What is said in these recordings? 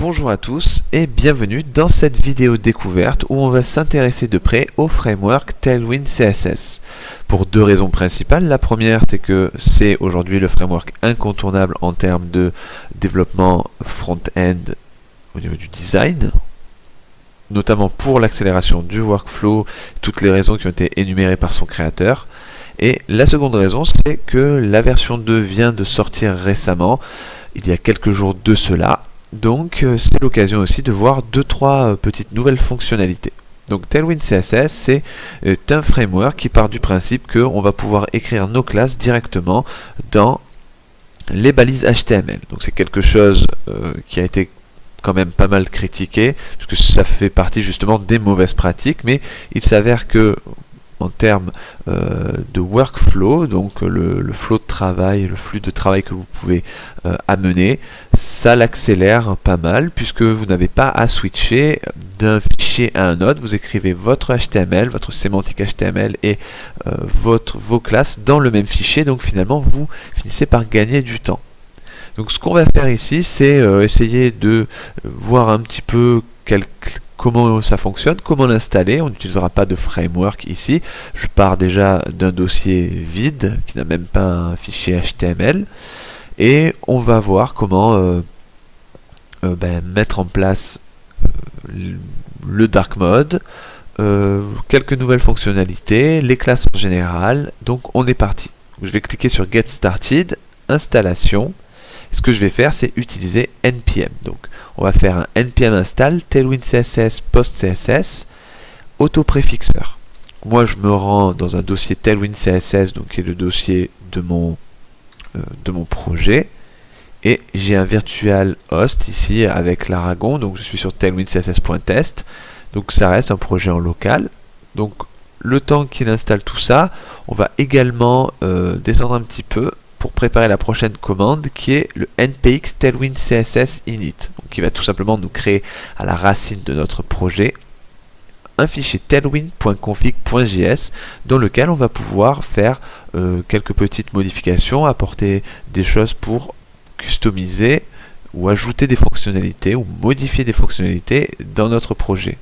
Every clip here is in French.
Bonjour à tous et bienvenue dans cette vidéo découverte où on va s'intéresser de près au framework Tailwind CSS. Pour deux raisons principales. La première, c'est que c'est aujourd'hui le framework incontournable en termes de développement front-end au niveau du design, notamment pour l'accélération du workflow, toutes les raisons qui ont été énumérées par son créateur. Et la seconde raison, c'est que la version 2 vient de sortir récemment, il y a quelques jours de cela. Donc c'est l'occasion aussi de voir 2-3 petites nouvelles fonctionnalités. Donc Tailwind CSS, c'est un framework qui part du principe qu'on va pouvoir écrire nos classes directement dans les balises HTML. Donc c'est quelque chose qui a été quand même pas mal critiqué, puisque ça fait partie justement des mauvaises pratiques, mais il s'avère que en termes de workflow, donc le flow de travail, le flux de travail que vous pouvez amener, ça l'accélère pas mal puisque vous n'avez pas à switcher d'un fichier à un autre. Vous écrivez votre HTML, votre sémantique HTML et vos classes dans le même fichier, donc finalement vous finissez par gagner du temps. Donc ce qu'on va faire ici, c'est essayer de voir un petit peu comment ça fonctionne, comment l'installer. On n'utilisera pas de framework ici. Je pars déjà d'un dossier vide qui n'a même pas un fichier HTML et on va voir comment mettre en place le dark mode, quelques nouvelles fonctionnalités, les classes en général. Donc on est parti. Je vais cliquer sur Get Started, installation. Ce que je vais faire, c'est utiliser npm. Donc, on va faire un npm install tailwind css post css autopréfixeur. Moi, je me rends dans un dossier tailwind css, donc qui est le dossier de mon projet, et j'ai un virtual host ici avec l'Aragon. Donc, je suis sur tailwind css.test. Donc, ça reste un projet en local. Donc, le temps qu'il installe tout ça, on va également descendre un petit peu pour préparer la prochaine commande qui est le npx tailwind css init, donc qui va tout simplement nous créer à la racine de notre projet un fichier tailwind.config.js dans lequel on va pouvoir faire quelques petites modifications, apporter des choses pour customiser ou ajouter des fonctionnalités ou modifier des fonctionnalités dans notre projet.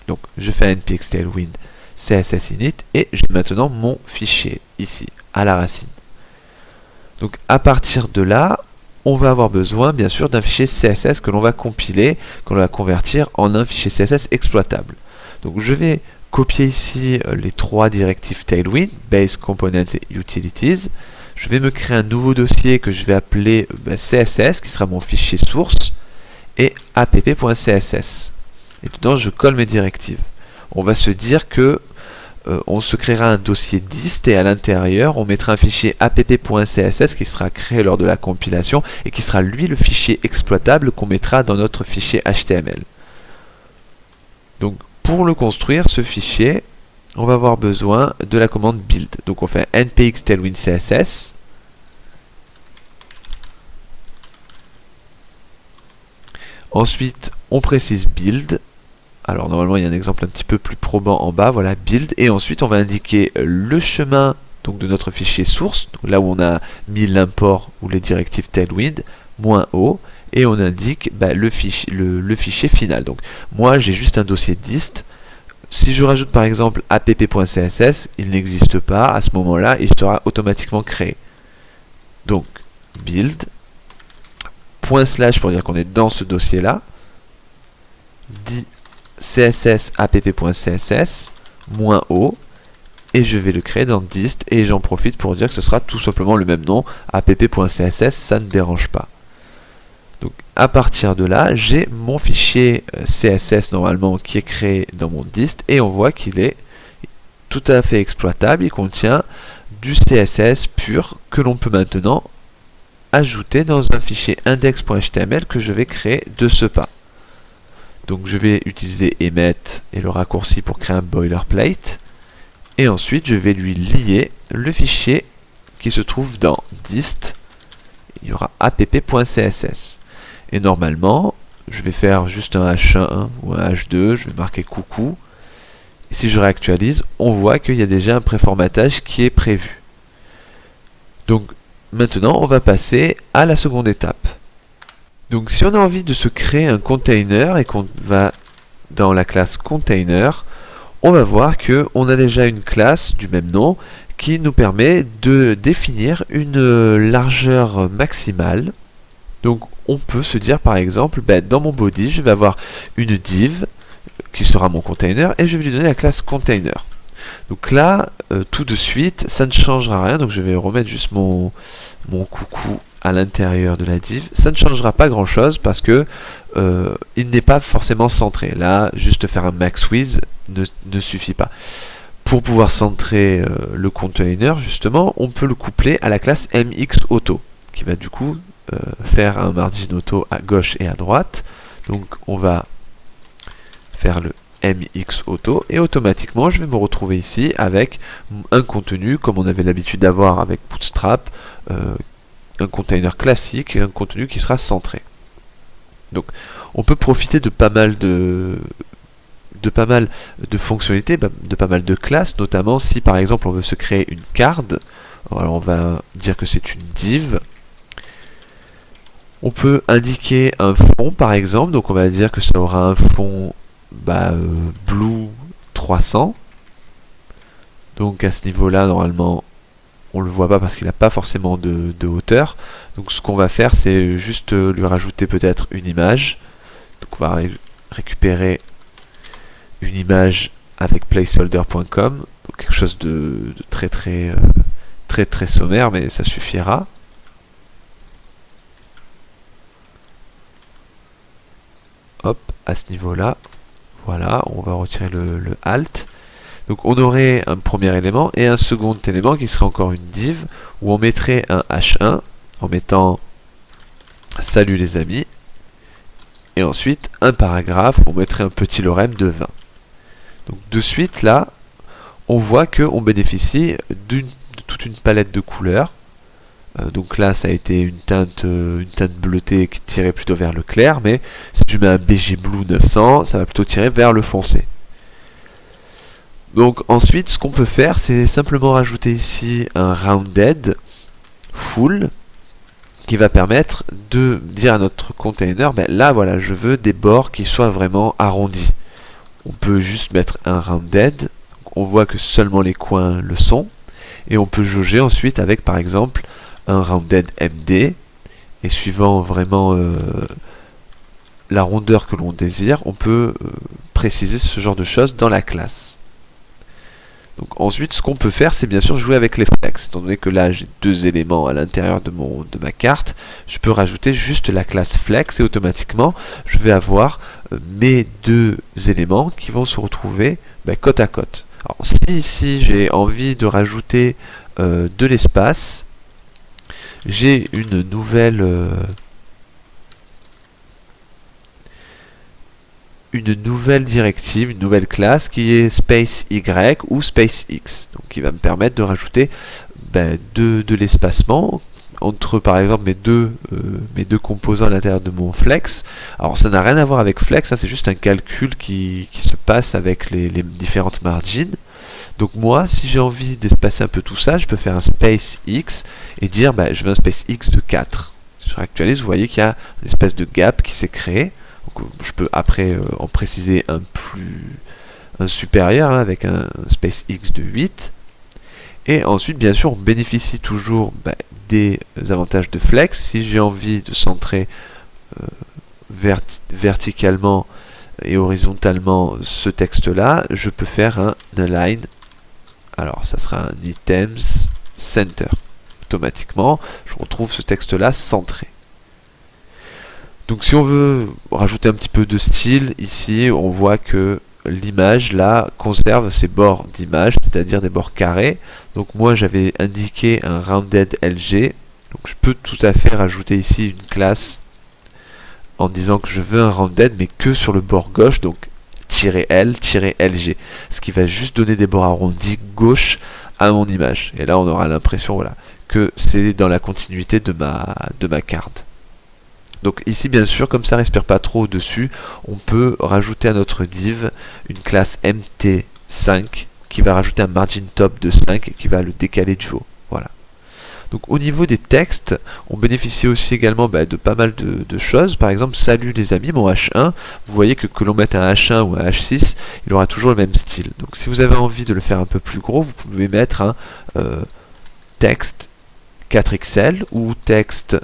Donc je fais npx tailwind css init et j'ai maintenant mon fichier ici à la racine. Donc à partir de là, on va avoir besoin bien sûr d'un fichier CSS que l'on va compiler, que l'on va convertir en un fichier CSS exploitable. Donc je vais copier ici les trois directives Tailwind, Base, Components et Utilities. Je vais me créer un nouveau dossier que je vais appeler CSS, qui sera mon fichier source, et app.css. Et dedans je colle mes directives. On va se dire que on se créera un dossier dist et à l'intérieur on mettra un fichier app.css qui sera créé lors de la compilation et qui sera lui le fichier exploitable qu'on mettra dans notre fichier HTML. Donc pour le construire, ce fichier, on va avoir besoin de la commande build. Donc on fait npx tailwind css. Ensuite on précise build. Alors normalement il y a un exemple un petit peu plus probant en bas, voilà, build, et ensuite on va indiquer le chemin donc, de notre fichier source, donc là où on a mis l'import ou les directives Tailwind, -o, et on indique le fichier final. Donc moi j'ai juste un dossier dist. Si je rajoute par exemple app.css, il n'existe pas, à ce moment-là il sera automatiquement créé. Donc build, / pour dire qu'on est dans ce dossier-là, dit css app.css -o et je vais le créer dans dist et j'en profite pour dire que ce sera tout simplement le même nom, app.css, ça ne dérange pas. Donc à partir de là, j'ai mon fichier CSS normalement qui est créé dans mon dist et on voit qu'il est tout à fait exploitable, il contient du CSS pur que l'on peut maintenant ajouter dans un fichier index.html que je vais créer de ce pas. Donc je vais utiliser emmet et le raccourci pour créer un boilerplate. Et ensuite je vais lui lier le fichier qui se trouve dans dist. Il y aura app.css. Et normalement, je vais faire juste un H1 ou un H2, je vais marquer coucou. Et si je réactualise, on voit qu'il y a déjà un préformatage qui est prévu. Donc maintenant on va passer à la seconde étape. Donc si on a envie de se créer un container et qu'on va dans la classe container, on va voir qu'on a déjà une classe du même nom qui nous permet de définir une largeur maximale. Donc on peut se dire par exemple, dans mon body, je vais avoir une div qui sera mon container et je vais lui donner la classe container. Donc là, tout de suite, ça ne changera rien. Donc je vais remettre juste mon coucou à l'intérieur de la div. Ça ne changera pas grand chose parce que il n'est pas forcément centré. Là, juste faire un max width ne suffit pas. Pour pouvoir centrer le container, justement, on peut le coupler à la classe mxAuto, qui va du coup faire un margin auto à gauche et à droite. Donc on va faire le mxAuto et automatiquement je vais me retrouver ici avec un contenu comme on avait l'habitude d'avoir avec Bootstrap, un container classique et un contenu qui sera centré. Donc on peut profiter de pas mal de fonctionnalités, de pas mal de classes, notamment si par exemple on veut se créer une card. Alors on va dire que c'est une div. On peut indiquer un fond par exemple, donc on va dire que ça aura un fond blue 300. Donc à ce niveau-là, normalement, on le voit pas parce qu'il n'a pas forcément de hauteur. Donc ce qu'on va faire, c'est juste lui rajouter peut-être une image. Donc on va récupérer une image avec placeholder.com, donc quelque chose de très sommaire, mais ça suffira. Hop, à ce niveau-là, voilà, on va retirer le alt. Donc on aurait un premier élément et un second élément qui serait encore une div où on mettrait un h1 en mettant salut les amis et ensuite un paragraphe où on mettrait un petit lorem de 20. Donc de suite là, on voit qu'on bénéficie de toute une palette de couleurs. Donc là ça a été une teinte bleutée qui tirait plutôt vers le clair, mais si je mets un BG Blue 900, ça va plutôt tirer vers le foncé. Donc ensuite ce qu'on peut faire, c'est simplement rajouter ici un rounded full qui va permettre de dire à notre container, là voilà, je veux des bords qui soient vraiment arrondis. On peut juste mettre un rounded, on voit que seulement les coins le sont, et on peut jauger ensuite avec par exemple un rounded MD, et suivant vraiment la rondeur que l'on désire, on peut préciser ce genre de choses dans la classe. Donc ensuite, ce qu'on peut faire, c'est bien sûr jouer avec les flex. Étant donné que là, j'ai deux éléments à l'intérieur de ma carte, je peux rajouter juste la classe flex et automatiquement, je vais avoir mes deux éléments qui vont se retrouver côte à côte. Alors si ici, j'ai envie de rajouter de l'espace, j'ai une nouvelle directive, une nouvelle classe qui est space Y ou space X, donc qui va me permettre de rajouter de l'espacement entre par exemple mes deux composants à l'intérieur de mon flex. Alors ça n'a rien à voir avec flex, c'est juste un calcul qui se passe avec les différentes margins. Donc moi, si j'ai envie d'espacer un peu tout ça, je peux faire un space X et dire je veux un space X de 4. Si je réactualise, vous voyez qu'il y a une espèce de gap qui s'est créé. Donc, je peux après en préciser un supérieur avec un space X de 8. Et ensuite, bien sûr, on bénéficie toujours des avantages de flex. Si j'ai envie de centrer verticalement et horizontalement ce texte-là, je peux faire un align. Alors, ça sera un items center. Automatiquement, je retrouve ce texte-là centré. Donc si on veut rajouter un petit peu de style, ici on voit que l'image là conserve ses bords d'image, c'est-à-dire des bords carrés. Donc moi j'avais indiqué un rounded LG, donc je peux tout à fait rajouter ici une classe en disant que je veux un rounded mais que sur le bord gauche, donc -L, -LG, ce qui va juste donner des bords arrondis gauche à mon image. Et là on aura l'impression voilà, que c'est dans la continuité de ma carte. Donc ici bien sûr, comme ça respire pas trop au-dessus, on peut rajouter à notre div une classe mt5 qui va rajouter un margin top de 5 et qui va le décaler du haut. Voilà. Donc au niveau des textes, on bénéficie aussi également de pas mal de choses. Par exemple, salut les amis, mon H1, vous voyez que l'on mette un H1 ou un H6, il aura toujours le même style. Donc si vous avez envie de le faire un peu plus gros, vous pouvez mettre un texte 4XL ou texte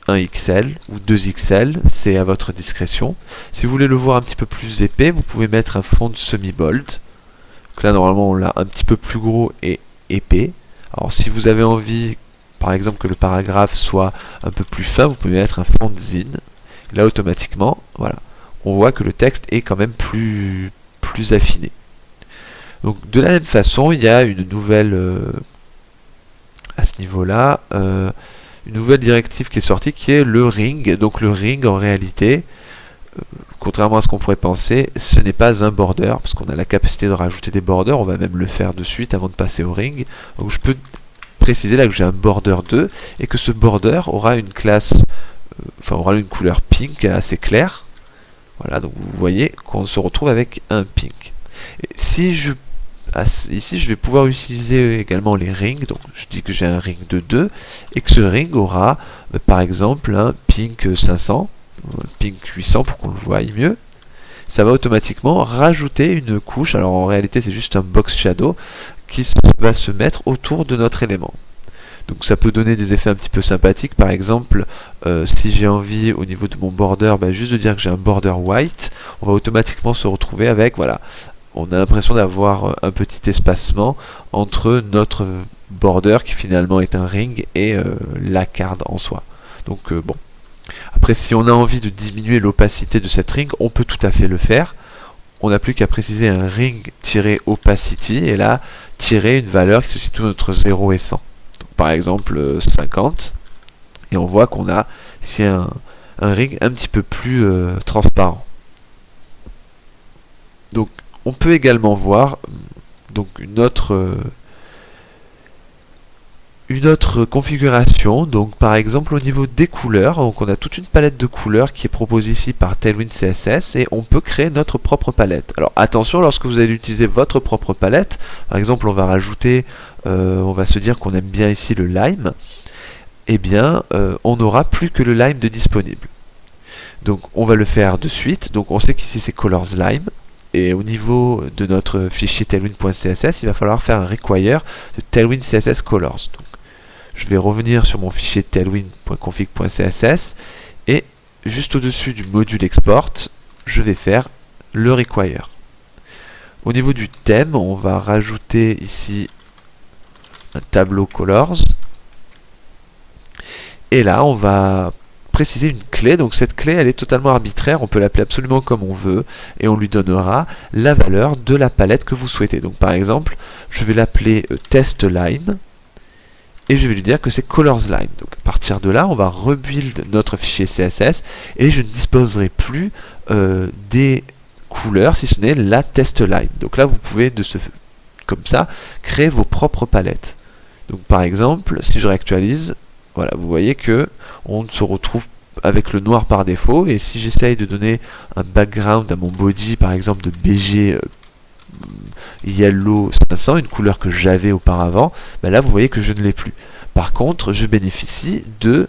1XL ou 2XL, c'est à votre discrétion. Si vous voulez le voir un petit peu plus épais, vous pouvez mettre un font semi-bold. Donc là, normalement, on l'a un petit peu plus gros et épais. Alors si vous avez envie, par exemple, que le paragraphe soit un peu plus fin, vous pouvez mettre un font zine. Là, automatiquement, voilà, on voit que le texte est quand même plus affiné. Donc de la même façon, il y a une nouvelle, à ce niveau-là, une nouvelle directive qui est sortie, qui est le ring. Donc le ring, en réalité, contrairement à ce qu'on pourrait penser, ce n'est pas un border, parce qu'on a la capacité de rajouter des borders, on va même le faire de suite avant de passer au ring. Donc je peux préciser là que j'ai un border 2, et que ce border aura une classe, aura une couleur pink assez claire. Voilà, donc vous voyez qu'on se retrouve avec un pink. Et si je ici, je vais pouvoir utiliser également les rings. Donc, je dis que j'ai un ring de 2 et que ce ring aura, par exemple, un pink 500, un pink 800 pour qu'on le voie mieux. Ça va automatiquement rajouter une couche. Alors, en réalité, c'est juste un box shadow qui va se mettre autour de notre élément. Donc, ça peut donner des effets un petit peu sympathiques. Par exemple, si j'ai envie, au niveau de mon border, juste de dire que j'ai un border white, on va automatiquement se retrouver avec, voilà, on a l'impression d'avoir un petit espacement entre notre border qui finalement est un ring et la carte en soi. Donc bon. Après, si on a envie de diminuer l'opacité de cette ring, on peut tout à fait le faire. On n'a plus qu'à préciser un ring-opacity et là, tirer une valeur qui se situe entre 0 et 100. Donc, par exemple 50. Et on voit qu'on a ici un ring un petit peu plus transparent. Donc, on peut également voir donc une autre configuration. Donc par exemple au niveau des couleurs, donc on a toute une palette de couleurs qui est proposée ici par Tailwind CSS et on peut créer notre propre palette. Alors attention, lorsque vous allez utiliser votre propre palette, par exemple on va rajouter, on va se dire qu'on aime bien ici le lime, et bien on n'aura plus que le lime de disponible. Donc on va le faire de suite. Donc on sait qu'ici c'est colors lime. Et au niveau de notre fichier tailwind.css, il va falloir faire un require de tailwind css colors. Donc, je vais revenir sur mon fichier tailwind.config.css et juste au-dessus du module export, je vais faire le require. Au niveau du thème, on va rajouter ici un tableau colors. Et là, on va préciser une clé. Donc cette clé, elle est totalement arbitraire, on peut l'appeler absolument comme on veut et on lui donnera la valeur de la palette que vous souhaitez. Donc par exemple, je vais l'appeler test lime et je vais lui dire que c'est colors lime. Donc à partir de là, on va rebuild notre fichier CSS et je ne disposerai plus des couleurs si ce n'est la test lime. Donc là, vous pouvez comme ça créer vos propres palettes. Donc par exemple, si je réactualise, voilà, vous voyez que on se retrouve avec le noir par défaut, et si j'essaye de donner un background à mon body, par exemple de BG Yellow 500, une couleur que j'avais auparavant, là vous voyez que je ne l'ai plus. Par contre, je bénéficie de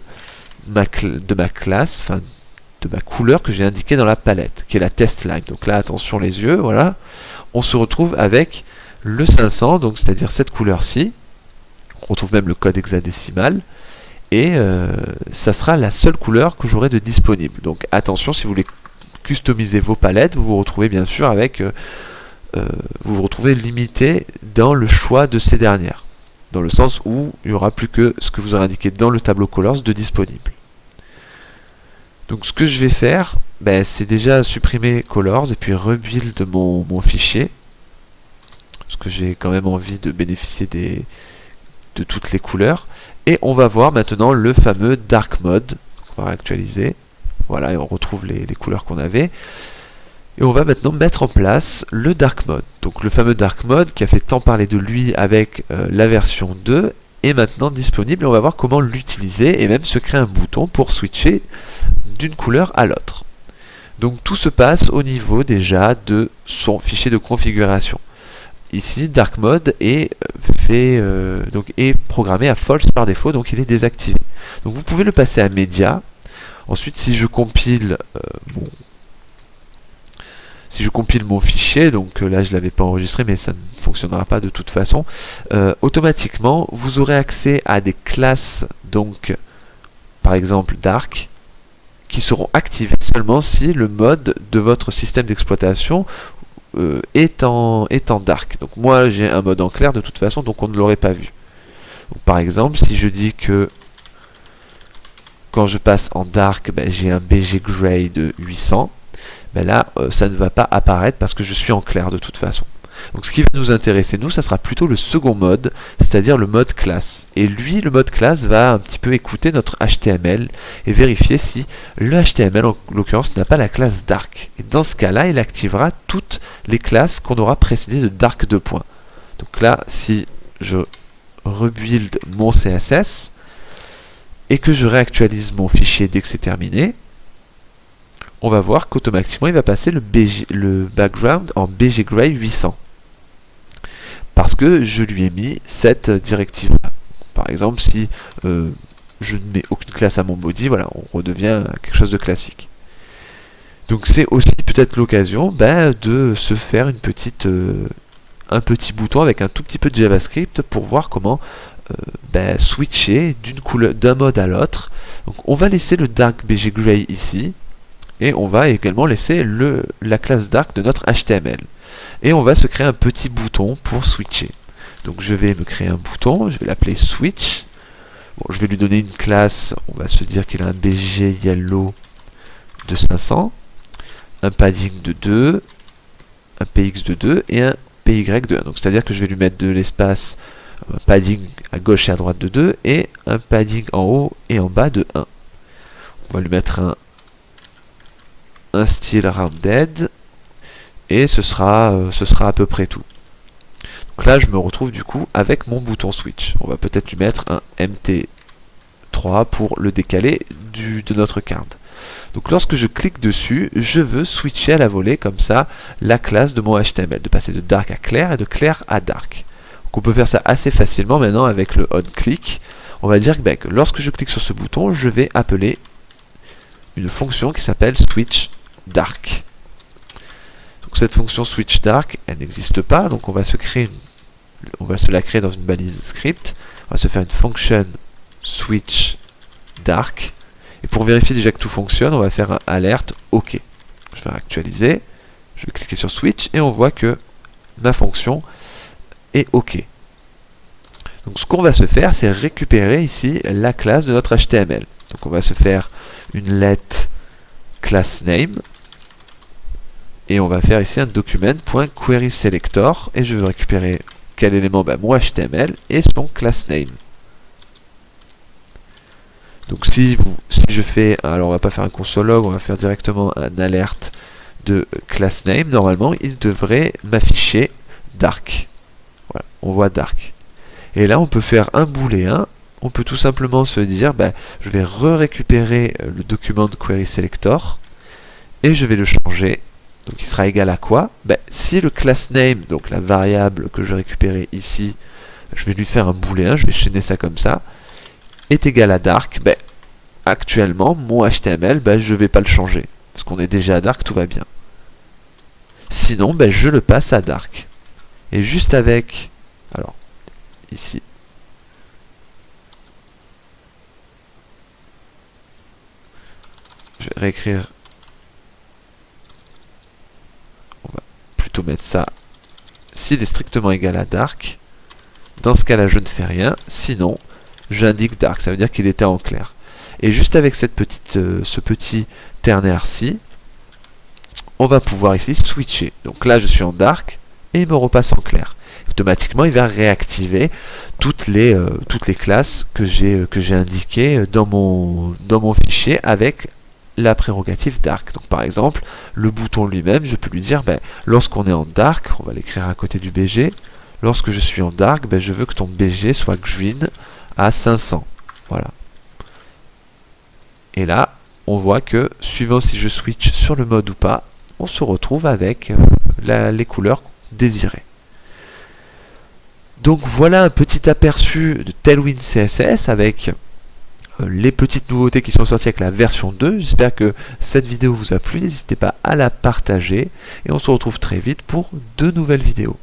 ma classe, enfin de ma couleur que j'ai indiquée dans la palette, qui est la test lime. Donc là, attention les yeux, voilà, on se retrouve avec le 500, donc c'est-à-dire cette couleur-ci. On retrouve même le code hexadécimal. Et ça sera la seule couleur que j'aurai de disponible. Donc attention, si vous voulez customiser vos palettes, vous vous retrouvez bien sûr avec vous vous retrouvez limité dans le choix de ces dernières, dans le sens où il n'y aura plus que ce que vous aurez indiqué dans le tableau colors de disponible. Donc ce que je vais faire, c'est déjà supprimer colors et puis rebuild mon fichier, parce que j'ai quand même envie de bénéficier de toutes les couleurs. Et on va voir maintenant le fameux dark mode. On va réactualiser. Voilà, et on retrouve les couleurs qu'on avait. Et on va maintenant mettre en place le dark mode. Donc le fameux dark mode qui a fait tant parler de lui avec la version 2 est maintenant disponible. Et on va voir comment l'utiliser et même se créer un bouton pour switcher d'une couleur à l'autre. Donc tout se passe au niveau déjà de son fichier de configuration. ici, Dark Mode est, donc est programmé à false par défaut, donc il est désactivé. Donc vous pouvez le passer à Media. Ensuite, si je compile mon fichier, donc là je ne l'avais pas enregistré, mais ça ne fonctionnera pas de toute façon, automatiquement vous aurez accès à des classes, donc par exemple Dark, qui seront activées seulement si le mode de votre système d'exploitation est en Dark. Donc moi j'ai un mode en clair de toute façon, donc on ne l'aurait pas vu. Donc, par exemple, si je dis que quand je passe en Dark, j'ai un BG Gray de 800, là ça ne va pas apparaître parce que je suis en clair de toute façon. Donc ce qui va nous intéresser, nous, ça sera plutôt le second mode, c'est-à-dire le mode classe. Et lui, le mode classe, va un petit peu écouter notre HTML et vérifier si le HTML, en l'occurrence, n'a pas la classe Dark. Et dans ce cas-là, il activera toutes les classes qu'on aura précédées de Dark 2. Donc là, si je rebuild mon CSS et que je réactualise mon fichier dès que c'est terminé, on va voir qu'automatiquement, il va passer le background en BG Gray 800. Parce que je lui ai mis cette directive-là. Par exemple, si je ne mets aucune classe à mon body, voilà, on redevient quelque chose de classique. Donc c'est aussi peut-être l'occasion de se faire un petit bouton avec un tout petit peu de JavaScript pour voir comment switcher d'un mode à l'autre. Donc on va laisser le Dark BG Gray ici, et on va également laisser la classe Dark de notre HTML. Et on va se créer un petit bouton pour switcher. Donc je vais me créer un bouton, je vais l'appeler Switch. Bon, je vais lui donner une classe, on va se dire qu'il a un BG Yellow de 500, un padding de 2, un PX de 2 et un PY de 1. Donc c'est-à-dire que je vais lui mettre de l'espace, un padding à gauche et à droite de 2 et un padding en haut et en bas de 1. On va lui mettre un style rounded. Et ce sera à peu près tout. Donc là, je me retrouve du coup avec mon bouton switch. On va peut-être lui mettre un MT3 pour le décaler de notre carte. Donc lorsque je clique dessus, je veux switcher à la volée comme ça la classe de mon HTML, de passer de dark à clair et de clair à dark. Donc on peut faire ça assez facilement maintenant avec le onClick. On va dire que lorsque je clique sur ce bouton, je vais appeler une fonction qui s'appelle switch dark. Donc cette fonction switch dark, elle n'existe pas, donc on va se la créer dans une balise script. On va se faire une function switch dark. Et pour vérifier déjà que tout fonctionne, on va faire un alert OK. Je vais actualiser, je vais cliquer sur switch et on voit que ma fonction est OK. Donc ce qu'on va se faire, c'est récupérer ici la classe de notre HTML. Donc on va se faire une let class name. Et on va faire ici un document.querySelector et je veux récupérer quel élément, mon HTML et son class name. Donc si je fais, alors on va pas faire un console log, on va faire directement un alerte de class name, normalement il devrait m'afficher dark. Voilà, on voit dark. Et là on peut faire un booléen, on peut tout simplement se dire, je vais récupérer le document querySelector et je vais le changer. Donc il sera égal à quoi? Si le class name, donc la variable que je récupérais ici, je vais lui faire un booléen, je vais chaîner ça comme ça, est égal à dark, actuellement mon HTML, je ne vais pas le changer. Parce qu'on est déjà à dark, tout va bien. Sinon, je le passe à dark. Et juste avec, alors, ici, je vais réécrire. Mettre ça s'il est strictement égal à dark. Dans ce cas là je ne fais rien, sinon j'indique dark, ça veut dire qu'il était en clair. Et juste avec ce petit ternaire ci, on va pouvoir ici switcher. Donc là je suis en dark et il me repasse en clair. Automatiquement il va réactiver toutes les classes que j'ai indiquées dans mon fichier avec la prérogative dark. Donc par exemple, le bouton lui-même, je peux lui dire, lorsqu'on est en dark, on va l'écrire à côté du BG, lorsque je suis en dark, je veux que ton BG soit green à 500. Voilà. Et là, on voit que, suivant si je switch sur le mode ou pas, on se retrouve avec les couleurs désirées. Donc voilà un petit aperçu de Tailwind CSS avec les petites nouveautés qui sont sorties avec la version 2. J'espère que cette vidéo vous a plu, n'hésitez pas à la partager et on se retrouve très vite pour de nouvelles vidéos.